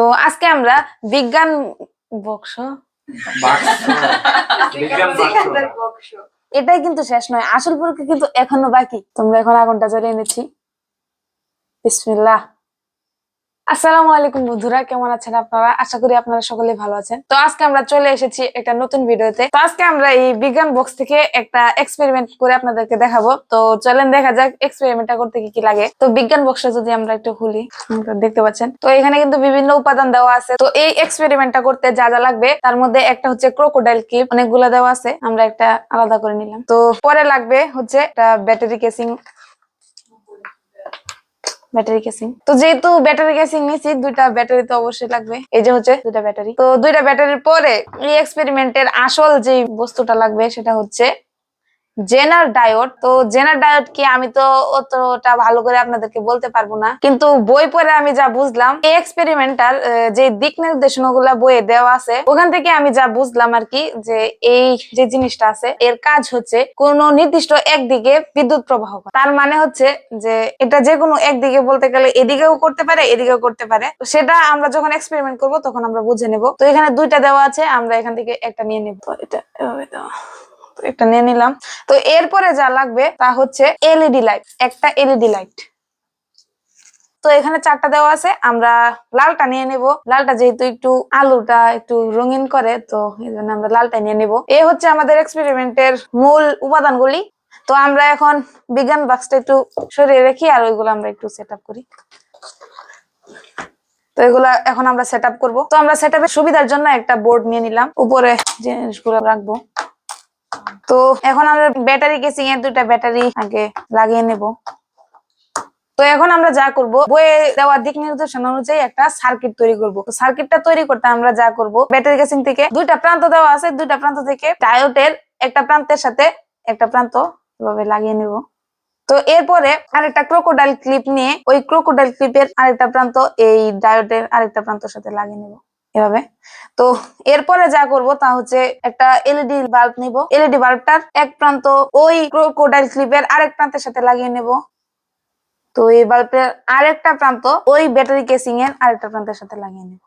তো আজকে আমরা বিজ্ঞান বক্স এটাই কিন্তু শেষ নয়, আসল পরীক্ষা কিন্তু এখনো বাকি। তোমরা এখন আগুনটা জ্বালিয়ে এনেছি। বিসমিল্লাহ। আসসালামু আলাইকুম বন্ধুরা, কেমন আছেন আপনারা? আশা করি আপনারা সকলেই ভালো আছেন। তো আজকে আমরা চলে এসেছি একটা নতুন ভিডিওতে। তো আজকে আমরা এই বিজ্ঞান বক্স থেকে একটা এক্সপেরিমেন্ট করে আপনাদেরকে দেখাবো। তো চলেন দেখা যাক এক্সপেরিমেন্টটা করতে কি কি লাগে। তো বিজ্ঞান বক্সটা যদি আমরা একটু খুলি, দেখতে পাচ্ছেন তো এখানে কিন্তু বিভিন্ন উপাদান দেওয়া আছে। তো এই এক্সপেরিমেন্টটা করতে যা যা লাগবে তার মধ্যে একটা হচ্ছে ক্রোকোডাইল ক্লিপ, অনেকগুলো দেওয়া আছে, আমরা একটা আলাদা করে নিলাম। তো পরে লাগবে হচ্ছে একটা ব্যাটারি কেসিং। ব্যাটারি কেসিং, তো যেহেতু ব্যাটারি কেসিং নিয়েছি, দুইটা ব্যাটারি তো অবশ্যই লাগবে। এই যে হচ্ছে দুইটা ব্যাটারি। তো দুইটা ব্যাটারির পরে এই এক্সপেরিমেন্টের আসল যে বস্তুটা লাগবে সেটা হচ্ছে জেনার ডায়োড। তো জেনার ডায়োড কি আমি তো অতটা ভালো করে আপনাদেরকে বলতে পারবো না, কিন্তু বই পড়ে আমি যা বুঝলাম, এই এক্সপেরিমেন্টাল যে দিক নির্দেশনাগুলা বইয়ে দেওয়া আছে ওখান থেকে আমি যা বুঝলাম আর কি, যে এই যে জিনিসটা আছে এর কাজ হচ্ছে কোন নির্দিষ্ট একদিকে বিদ্যুৎ প্রবাহ করা। তার মানে হচ্ছে যে এটা যে কোনো একদিকে, বলতে গেলে এদিকেও করতে পারে এদিকেও করতে পারে। তো সেটা আমরা যখন এক্সপেরিমেন্ট করব তখন আমরা বুঝে নেব। তো এখানে দুইটা দেওয়া আছে, আমরা এখান থেকে একটা নিয়ে নেব। এটা এভাবে দেওয়া, একটা নিয়ে নিলাম। তো এরপরে যা লাগবে তা হচ্ছে এলইডি লাইট, একটা এলইডি লাইট। তো এখানে চারটা দেওয়া আছে, আমরা লালটা নিয়ে নেব। লালটা যেহেতু একটু আলোটা একটু রঙিন করে, তো এই জন্য আমরা লালটা নিয়ে নেব। এই হচ্ছে আমাদের এক্সপেরিমেন্টের মূল উপাদানগুলি। তো আমরা এখন বিজ্ঞান বাক্সটা একটু সরিয়ে রেখি, আর ওইগুলো আমরা একটু সেট আপ করি। তো এগুলা এখন আমরা সেট আপ করবো। তো আমরা সেট আপের সুবিধার জন্য একটা বোর্ড নিয়ে নিলাম, উপরে জিনিসগুলো রাখবো। তো এখন আমরা ব্যাটারি কেসিং এর দুইটা ব্যাটারি আগে লাগিয়ে নেব। তো এখন আমরা যা করব, বইয়ে দেওয়া দিক নির্দেশনা অনুযায়ী একটা সার্কিট তৈরি করব। তো সার্কিটটা তৈরি করতে আমরা যা করব, ব্যাটারি কেসিং থেকে দুইটা প্রান্ত দেওয়া আছে, দুইটা প্রান্ত থেকে ডায়োডের একটা প্রান্তের সাথে একটা প্রান্ত এভাবে লাগিয়ে নেব। তো এরপরে আরেকটা ক্রোকোডাইল ক্লিপ নিয়ে ওই ক্রোকোডাইল ক্লিপের আরেকটা প্রান্ত এই ডায়োডের আরেকটা প্রান্তের সাথে লাগিয়ে নেব এভাবে। তো এরপরে যা করব তা হচ্ছে একটা এলইডি বাল্ব নিব। এলইডি বাল্বটার এক প্রান্ত ওই ক্রোকোডাইল ক্লিপের আরেক প্রান্তের সাথে লাগিয়ে নেব। তো এই বাল্বের আরেকটা প্রান্ত ওই ব্যাটারি কেসিং এর আরেকটা প্রান্তের সাথে লাগিয়ে নেব।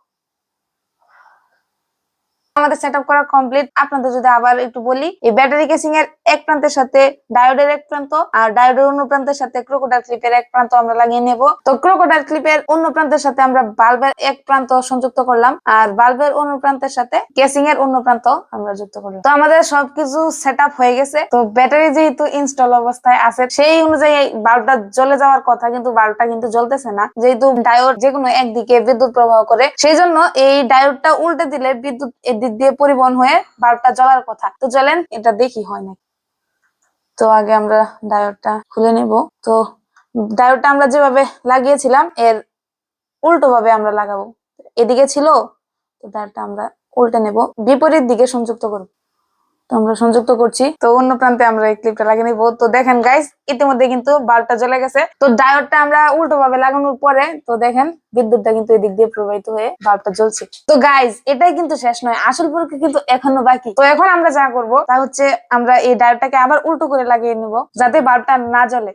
আমাদের সেটআপ করা কমপ্লিট। আপনাদের যদি আবার একটু বলি, এই ব্যাটারি কেসিং এর এক প্রান্তের সাথে ডায়োডের এক প্রান্ত, আর ডায়োডের অন্য প্রান্তের সাথে ক্রোকোডাইল ক্লিপের এক প্রান্ত আমরা লাগিয়ে নেব। তো ক্রোকোডাইল ক্লিপের অন্য প্রান্তের সাথে আমরা বাল্বের এক প্রান্ত সংযুক্ত করলাম, আর বাল্বের অন্য প্রান্তের সাথে কেসিং এর অন্য প্রান্ত আমরা যুক্ত করলাম। তো আমাদের সবকিছু সেটআপ হয়ে গেছে। তো ব্যাটারি যেহেতু ইনস্টল অবস্থায় আছে, সেই অনুযায়ী বাল্বটা জ্বলে যাওয়ার কথা, কিন্তু বাল্বটা কিন্তু জ্বলতেছে না। যেহেতু ডায়োড যেকোনো একদিকে বিদ্যুৎ প্রবাহ করে, সেই জন্য এই ডায়োডটা উল্টে দিলে বিদ্যুৎ দিক দিয়ে পরিবহন হয়ে বাল্বটা জ্বলার কথা। তো চলেন এটা দেখি হয় নাকি। তো আগে আমরা ডায়োডটা খুলে নেব। তো ডায়োডটা আমরা যেভাবে লাগিয়েছিলাম এর উল্টো ভাবে আমরা লাগাবো। এদিকে ছিল, তো ডায়োডটা আমরা উল্টে নেব, বিপরীত দিকে সংযুক্ত করব। তো আমরা সংযুক্ত করছি। তো অন্য প্রান্তে আমরা এই ক্লিপটা লাগিয়ে নিব। তো দেখেন গাইস, ইতিমধ্যে কিন্তু বাল্বটা জ্বলে গেছে। তো ডায়োডটা আমরা উল্টো ভাবে লাগানোর পরে তো দেখেন বিদ্যুৎটা কিন্তু এদিক দিয়ে প্রবাহিত হয়ে বাল্বটা জ্বলছে। তো গাইস, এটাই কিন্তু শেষ নয়, আসল পরীক্ষা কিন্তু এখনো বাকি। তো এখন আমরা যা করব তা হচ্ছে আমরা এই ডায়োডটাকে আবার উল্টো করে লাগিয়ে নিব, যাতে বাল্বটা না জ্বলে।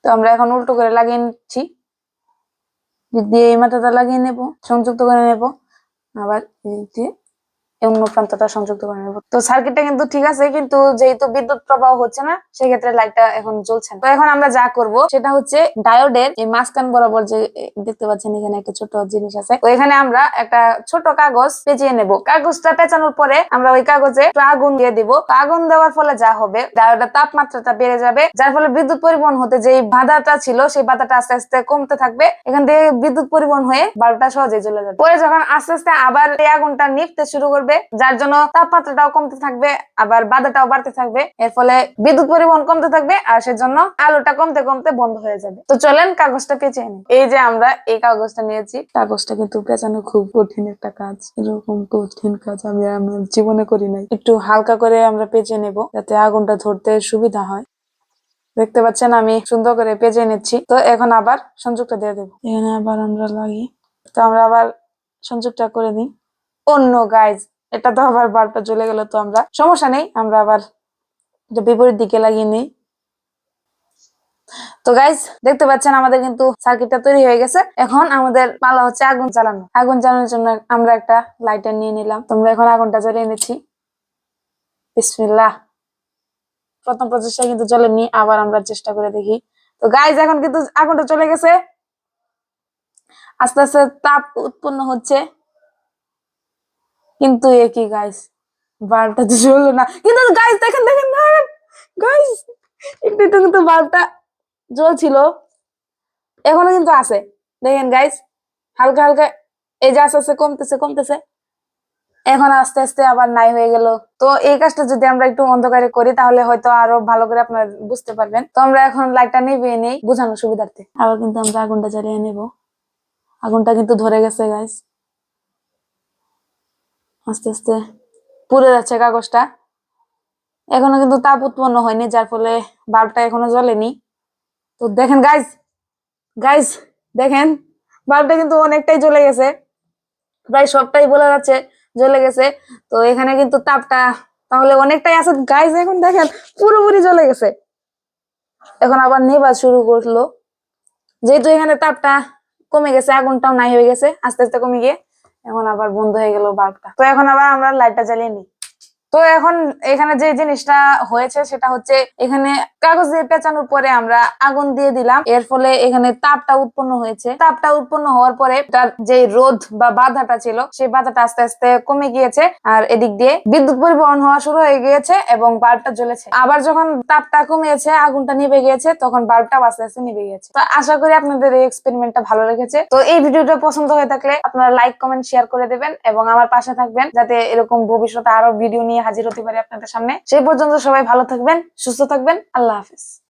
তো আমরা এখন উল্টো করে লাগিয়ে নিচ্ছি, দিয়ে এই মাথাটা লাগিয়ে নেব, সংযুক্ত করে নেব, আবার এদিক দিয়ে অন্য প্রান্তটা সংযুক্ত করে নেব। তো সার্কিটটা কিন্তু ঠিক আছে, কিন্তু যেহেতু বিদ্যুৎ প্রবাহ হচ্ছে না, সেক্ষেত্রে লাইটটা এখন জ্বলছে না। তো এখন আমরা যা করব সেটা হচ্ছে ডায়োডের এই মাঝখান বরাবর যে দেখতে পাচ্ছেন এখানে একটা ছোট জিনিস আছে, তো এখানে আমরা একটা ছোট কাগজ পেঁচিয়ে নেব। কাগজটা পেঁচানোর পরে আমরা ওই কাগজে আগুন দিয়ে দিব। আগুন দেওয়ার ফলে যা হবে, ডায়োডের তাপমাত্রাটা বেড়ে যাবে, যার ফলে বিদ্যুৎ পরিবহন হতে যে বাধাটা ছিল সেই বাধাটা আস্তে আস্তে কমতে থাকবে। এখান থেকে বিদ্যুৎ পরিবহন হয়ে বাল্বটা সহজে জ্বলে যাবে। পরে যখন আস্তে আস্তে আবার এই আগুনটা নিভতে শুরু করবে, যার জন্য তাপমাত্রাটাও কমতে থাকবে, আবার বাধাটাও বাড়তে থাকবে। এর ফলে বিদ্যুৎ পরিবহন কমতে থাকবে, আর সেজন্য আলোটা কমতে কমতে বন্ধ হয়ে যাবে। তো চলেন কাগজটা পেঁচিয়ে নিই। এই যে আমরা এই কাগজটা নিয়েছি। কাগজটা কিন্তু পেঁচানো খুব কঠিন একটা কাজ, এরকম কঠিন কাজ আমি আমার জীবনে করি নাই। একটু হালকা করে আমরা পেঁচিয়ে নেব, যাতে আগুনটা ধরতে সুবিধা হয়। দেখতে পাচ্ছেন আমি সুন্দর করে পেঁচিয়ে নিচ্ছি। তো এখন আবার সংযোগটা দিয়ে দেবো, এখানে আবার আমরা লাগি। তো আমরা আবার সংযোগটা করে দিই। অন্য গাইজ, এটা তো আবার বাল্বটা জ্বলে গেল। তো আমরা সমস্যা নেই, আমরা আবার বিপরীত দিকে লাগিয়ে নিই। তো গাইজ দেখতে পাচ্ছেন আমাদের কিন্তু সার্কিটটা তৈরি হয়ে গেছে। এখন আমাদের পালা হচ্ছে আগুন চালানো। আগুন চালানোর জন্য আমরা একটা লাইটার নিয়ে নিলাম। তোমরা এখন আগুনটা জ্বালিয়ে নিচ্ছি। বিসমিল্লাহ। প্রথম প্রচেষ্টা কিন্তু জ্বলেনি, আবার আমরা চেষ্টা করে দেখি। তো গাইজ এখন কিন্তু আগুনটা চলে গেছে, আস্তে আস্তে তাপ উৎপন্ন হচ্ছে। কিন্তু একই গাইজ, বাল্বটা তো জ্বললো না। কিন্তু গাইজ দেখেন দেখেন গাইজ, একটু একটু কিন্তু বাল্বটা জ্বলছিল, এখনো কিন্তু আছে। দেখেন গাইজ, হালকা হালকা এই যে আস্তে আস্তে কমতেছে কমতেছে, এখন আস্তে আস্তে আবার নাই হয়ে গেল। তো এই কাজটা যদি আমরা একটু অন্ধকারে করি তাহলে হয়তো আরো ভালো করে আপনারা বুঝতে পারবেন। তো আমরা এখন লাইটটা নিভিয়ে নেই বোঝানোর সুবিধার্থে। আবার কিন্তু আমরা আগুনটা জ্বালিয়ে নেব। আগুনটা কিন্তু ধরে গেছে গাইজ, আস্তে আস্তে পুড়ে যাচ্ছে কাগজটা। এখনো কিন্তু তাপ উৎপন্ন হয়নি, যার ফলে বাল্বটা এখনো জ্বলেনি। তো দেখেন গাইজ, গাইজ দেখেন বাল্বটা কিন্তু অনেকটাই জ্বলে গেছে, প্রায় সবটাই বলা যাচ্ছে জ্বলে গেছে। তো এখানে কিন্তু তাপটা তাহলে অনেকটাই আছে গাইজ। এখন দেখেন পুরোপুরি জ্বলে গেছে। এখন আবার নেভা শুরু করলো, যেহেতু এখানে তাপটা কমে গেছে, আগুনটাও নাই হয়ে গেছে আস্তে আস্তে কমে গিয়ে। এখন আবার বন্ধ হয়ে গেল বাল্বটা। তো এখন আবার আমরা লাইটটা জ্বালিয়ে নিই। তো এখন এখানে যে জিনিসটা হয়েছে সেটা হচ্ছে, এখানে কাগজ দিয়ে পেঁচানোর পরে আমরা আগুন দিয়ে দিলাম, এর ফলে এখানে তাপটা উৎপন্ন হয়েছে। তাপটা উৎপন্ন হওয়ার পরে তার যে রোধ বা বাধাটা ছিল সেই বাধাটা আস্তে আস্তে কমে গিয়েছে, আর এদিক দিয়ে বিদ্যুৎ পরিবহন হওয়া শুরু হয়ে গিয়েছে এবং বাল্বটা জ্বলেছে। আবার যখন তাপটা কমিয়েছে, আগুনটা নিভে গিয়েছে, তখন বাল্বটা আস্তে আস্তে নিভে গিয়েছে। তো আশা করি আপনাদের এই এক্সপেরিমেন্টটা ভালো লেগেছে। তো এই ভিডিওটা পছন্দ হয়ে থাকলে আপনারা লাইক কমেন্ট শেয়ার করে দেবেন এবং আমার পাশে থাকবেন, যাতে এরকম ভবিষ্যতে আরো ভিডিও নিয়ে হাজির হতে পারি আপনাদের সামনে। সেই পর্যন্ত সবাই ভালো থাকবেন, সুস্থ থাকবেন। আল্লাহ হাফিজ।